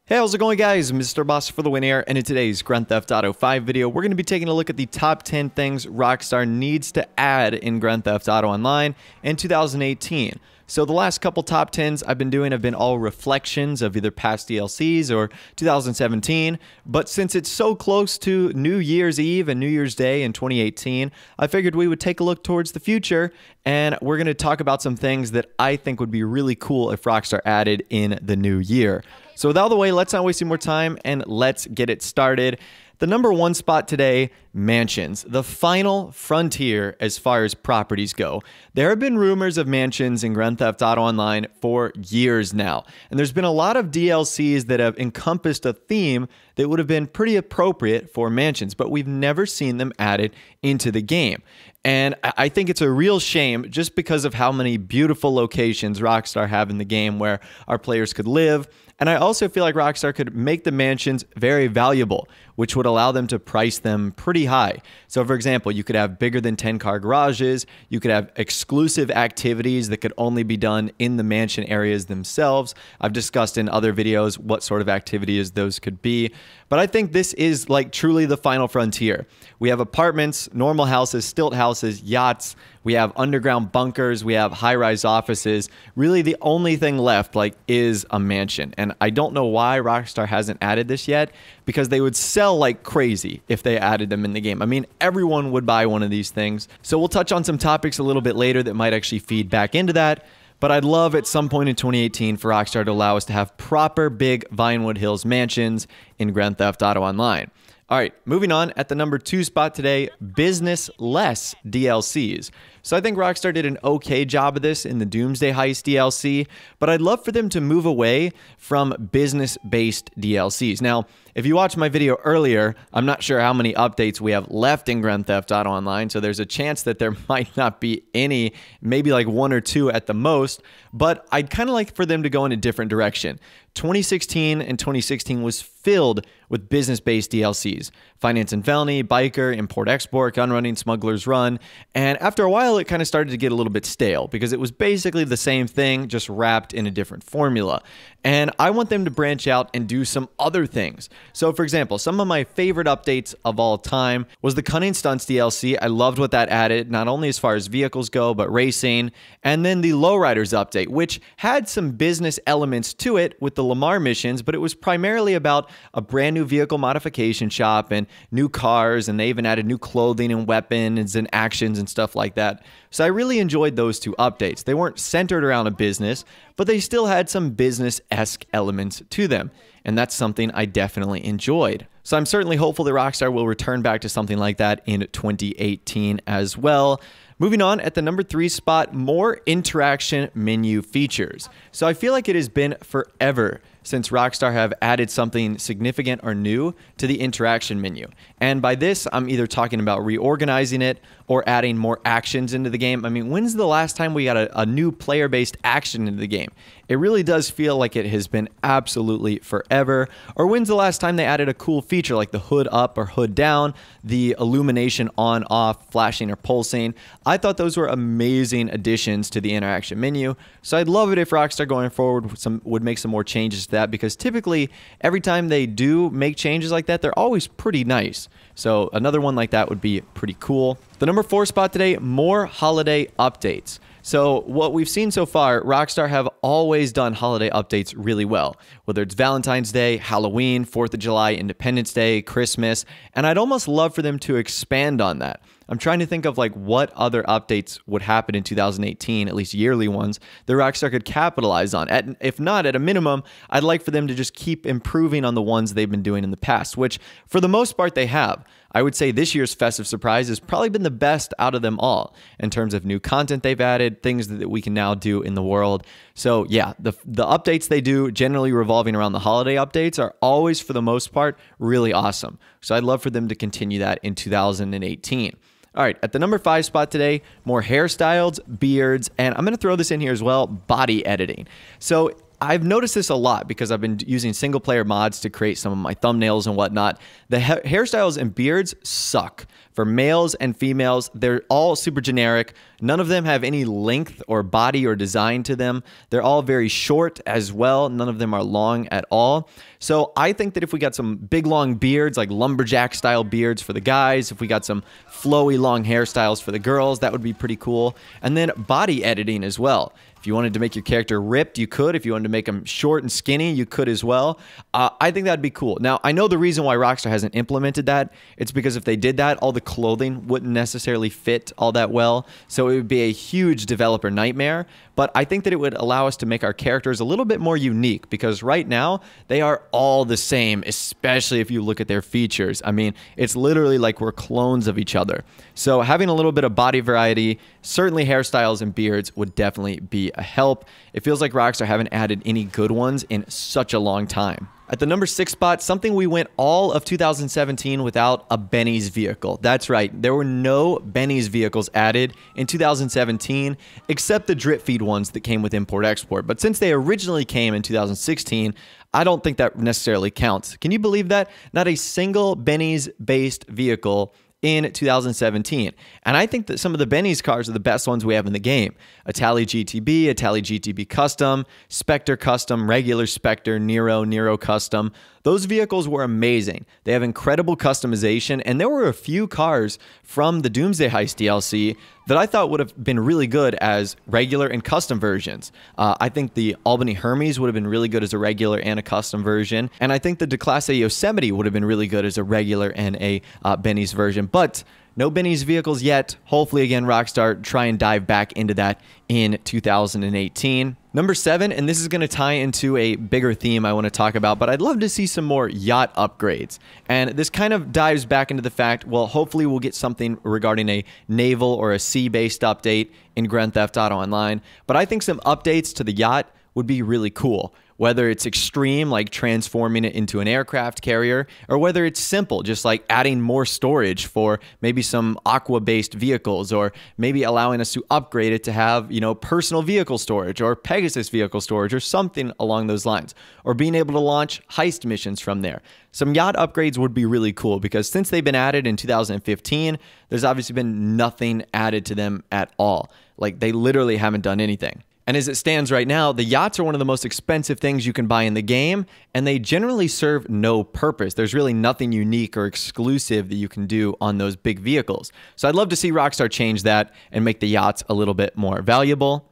Hey, how's it going, guys? Mr. Boss for the win here, and in today's Grand Theft Auto 5 video, we're going to be taking a look at the top 10 things Rockstar needs to add in Grand Theft Auto Online in 2018. So the last couple top 10s I've been doing have been all reflections of either past DLCs or 2017, but since it's so close to New Year's Eve and New Year's Day in 2018, I figured we would take a look towards the future, and we're going to talk about some things that I think would be really cool if Rockstar added in the new year. So with all the way, let's not waste any more time and let's get it started. The number one spot today, mansions, the final frontier as far as properties go. There have been rumors of mansions in Grand Theft Auto Online for years now, and there's been a lot of DLCs that have encompassed a theme that would have been pretty appropriate for mansions, but we've never seen them added into the game. And I think it's a real shame just because of how many beautiful locations Rockstar have in the game where our players could live. And I also feel like Rockstar could make the mansions very valuable, which would allow them to price them pretty high. So for example, you could have bigger than 10 car garages, you could have exclusive activities that could only be done in the mansion areas themselves. I've discussed in other videos what sort of activities those could be. But I think this is like truly the final frontier. We have apartments, normal houses, stilt houses, yachts, we have underground bunkers, we have high-rise offices. Really the only thing left is a mansion. And I don't know why Rockstar hasn't added this yet, because they would sell like crazy if they added them in the game. I mean, everyone would buy one of these things. So we'll touch on some topics a little bit later that might actually feed back into that. But I'd love at some point in 2018 for Rockstar to allow us to have proper big Vinewood Hills mansions in Grand Theft Auto Online. All right, moving on, at the number 2 spot today, business-less DLCs. So I think Rockstar did an okay job of this in the Doomsday Heist DLC, but I'd love for them to move away from business-based DLCs. Now, if you watched my video earlier, I'm not sure how many updates we have left in Grand Theft Auto Online, so there's a chance that there might not be any, maybe like 1 or 2 at the most, but I'd kind of like for them to go in a different direction. 2016 and 2016 was filled with business-based DLCs. Finance and Felony, Biker, Import-Export, Gun Running, Smuggler's Run, and after a while it kind of started to get a little bit stale because it was basically the same thing, just wrapped in a different formula. And I want them to branch out and do some other things. So for example, some of my favorite updates of all time was the Cunning Stunts DLC. I loved what that added, not only as far as vehicles go, but racing. And then the Lowriders update, which had some business elements to it with the Lamar missions, but it was primarily about a brand new vehicle modification shop and new cars, and they even added new clothing and weapons and actions and stuff like that. So I really enjoyed those 2 updates. They weren't centered around a business, but they still had some business-esque elements to them, and that's something I definitely enjoyed. So I'm certainly hopeful that Rockstar will return back to something like that in 2018 as well. Moving on, at the number 3 spot, more interaction menu features. So I feel like it has been forever since Rockstar have added something significant or new to the interaction menu. And by this, I'm either talking about reorganizing it or adding more actions into the game. I mean, when's the last time we got a new player-based action into the game? It really does feel like it has been absolutely forever. Or when's the last time they added a cool feature like the hood up or hood down, the illumination on, off, flashing or pulsing? I thought those were amazing additions to the interaction menu. So I'd love it if Rockstar going forward would make some more changes to that, because typically every time they do make changes like that, they're always pretty nice. So another one like that would be pretty cool. The number 4 spot today, more holiday updates. So what we've seen so far, Rockstar have always done holiday updates really well, whether it's Valentine's Day, Halloween, 4th of July, Independence Day, Christmas, and I'd almost love for them to expand on that. I'm trying to think of like what other updates would happen in 2018, at least yearly ones, that Rockstar could capitalize on. If not, at a minimum, I'd like for them to just keep improving on the ones they've been doing in the past, which for the most part they have. I would say this year's Festive Surprise has probably been the best out of them all in terms of new content they've added, things that we can now do in the world. So yeah, the updates they do, generally revolving around the holiday updates, are always, for the most part, really awesome. So I'd love for them to continue that in 2018. All right, at the number 5 spot today, more hairstyles, beards, and I'm going to throw this in here as well, body editing. So I've noticed this a lot because I've been using single player mods to create some of my thumbnails and whatnot. The hairstyles and beards suck. For males and females, they're all super generic. None of them have any length or body or design to them. They're all very short as well. None of them are long at all. So I think that if we got some big long beards, like lumberjack style beards for the guys, if we got some flowy long hairstyles for the girls, that would be pretty cool. And then body editing as well. If you wanted to make your character ripped, you could. If you wanted to make them short and skinny, you could as well. I think that'd be cool. Now, I know the reason why Rockstar hasn't implemented that. It's because if they did that, all the clothing wouldn't necessarily fit all that well. So it would be a huge developer nightmare. But I think that it would allow us to make our characters a little bit more unique, because right now they are all the same, especially if you look at their features. I mean, it's literally like we're clones of each other. So having a little bit of body variety, certainly hairstyles and beards, would definitely be a help. It feels like Rockstar haven't added any good ones in such a long time. At the number 6 spot, something we went all of 2017 without: a Benny's vehicle. That's right, there were no Benny's vehicles added in 2017, except the drip feed ones that came with import-export. But since they originally came in 2016, I don't think that necessarily counts. Can you believe that? Not a single Benny's-based vehicle in 2017. And I think that some of the Benny's cars are the best ones we have in the game. Itali GTB, Itali GTB Custom, Spectre Custom, regular Spectre, Nero Custom. Those vehicles were amazing. They have incredible customization, and there were a few cars from the Doomsday Heist DLC that I thought would have been really good as regular and custom versions. I think the Albany Hermes would have been really good as a regular and a custom version, and I think the Declasse Yosemite would have been really good as a regular and a Benny's version, but no Benny's vehicles yet. Hopefully, again, Rockstar try and dive back into that in 2018. Number 7, and this is going to tie into a bigger theme I want to talk about, but I'd love to see some more yacht upgrades. And this kind of dives back into the fact, well, hopefully we'll get something regarding a naval or a sea-based update in Grand Theft Auto Online. But I think some updates to the yacht would be really cool. Whether it's extreme, like transforming it into an aircraft carrier, or whether it's simple, just like adding more storage for maybe some Aqua-based vehicles, or maybe allowing us to upgrade it to have, you know, personal vehicle storage or Pegasus vehicle storage or something along those lines, or being able to launch heist missions from there. Some yacht upgrades would be really cool, because since they've been added in 2015, there's obviously been nothing added to them at all. Like, they literally haven't done anything. And as it stands right now, the yachts are one of the most expensive things you can buy in the game, and they generally serve no purpose. There's really nothing unique or exclusive that you can do on those big vehicles. So I'd love to see Rockstar change that and make the yachts a little bit more valuable.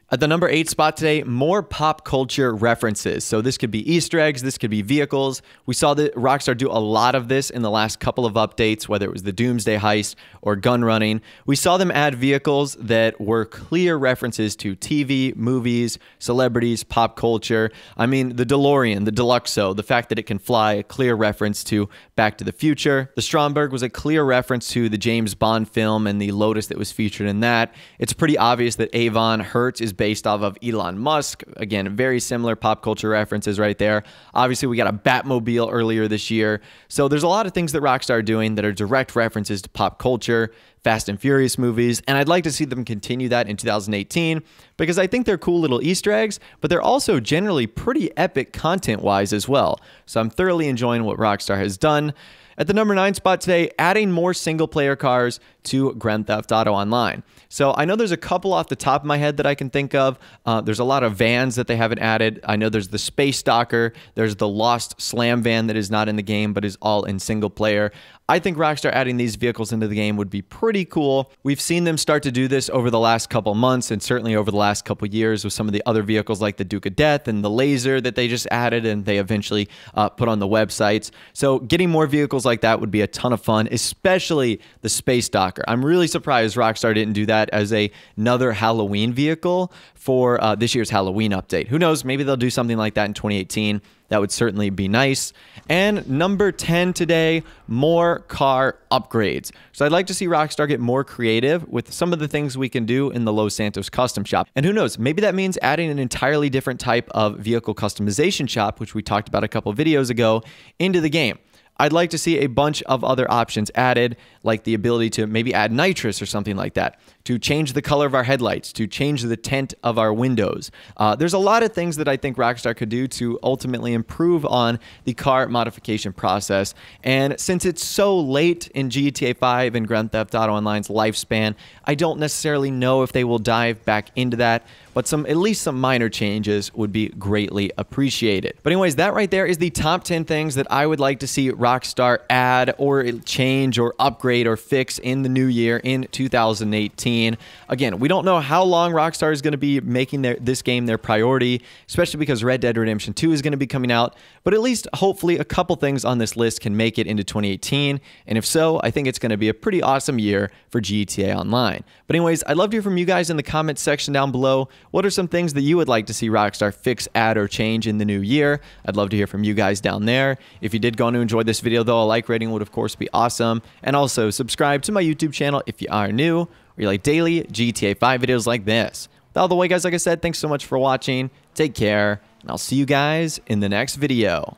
At the number 8 spot today, more pop culture references. So this could be Easter eggs, this could be vehicles. We saw that Rockstar do a lot of this in the last couple of updates, whether it was the Doomsday Heist or gun running. We saw them add vehicles that were clear references to TV, movies, celebrities, pop culture. I mean, the DeLorean, the Deluxo, the fact that it can fly, a clear reference to Back to the Future. The Stromberg was a clear reference to the James Bond film and the Lotus that was featured in that. It's pretty obvious that Avon Hertz is based off of Elon Musk. Again, very similar pop culture references right there. Obviously, we got a Batmobile earlier this year. So there's a lot of things that Rockstar are doing that are direct references to pop culture, Fast and Furious movies, and I'd like to see them continue that in 2018, because I think they're cool little Easter eggs, but they're also generally pretty epic content-wise as well. So I'm thoroughly enjoying what Rockstar has done. At the number 9 spot today, adding more single-player cars to Grand Theft Auto Online. So I know there's a couple off the top of my head that I can think of. There's a lot of vans that they haven't added. I know there's the Space Stalker. There's the Lost Slam van that is not in the game but is all in single-player. I think Rockstar adding these vehicles into the game would be pretty cool. We've seen them start to do this over the last couple months, and certainly over the last couple years with some of the other vehicles like the Duke of Death and the Laser that they just added and they eventually put on the websites. So getting more vehicles like that would be a ton of fun, especially the Space Stalker. I'm really surprised Rockstar didn't do that as another Halloween vehicle for this year's Halloween update. Who knows? Maybe they'll do something like that in 2018. That would certainly be nice. And number 10 today, more car upgrades. So I'd like to see Rockstar get more creative with some of the things we can do in the Los Santos custom shop. And who knows, maybe that means adding an entirely different type of vehicle customization shop, which we talked about a couple videos ago, into the game. I'd like to see a bunch of other options added, like the ability to maybe add nitrous or something like that, to change the color of our headlights, to change the tint of our windows. There's a lot of things that I think Rockstar could do to ultimately improve on the car modification process. And since it's so late in GTA 5 and Grand Theft Auto Online's lifespan, I don't necessarily know if they will dive back into that, but at least some minor changes would be greatly appreciated. But anyways, that right there is the top 10 things that I would like to see Rockstar add or change or upgrade or fix in the new year in 2018. Again, we don't know how long Rockstar is going to be making this game their priority, especially because Red Dead Redemption 2 is going to be coming out, but at least hopefully a couple things on this list can make it into 2018, and if so, I think it's going to be a pretty awesome year for GTA Online. But anyways, I'd love to hear from you guys in the comments section down below. What are some things that you would like to see Rockstar fix, add, or change in the new year? I'd love to hear from you guys down there. If you did go on to enjoy this video, though, a like rating would, of course, be awesome. And also, subscribe to my YouTube channel if you are new, or you like daily GTA 5 videos like this. With all the way, guys, like I said, thanks so much for watching. Take care, and I'll see you guys in the next video.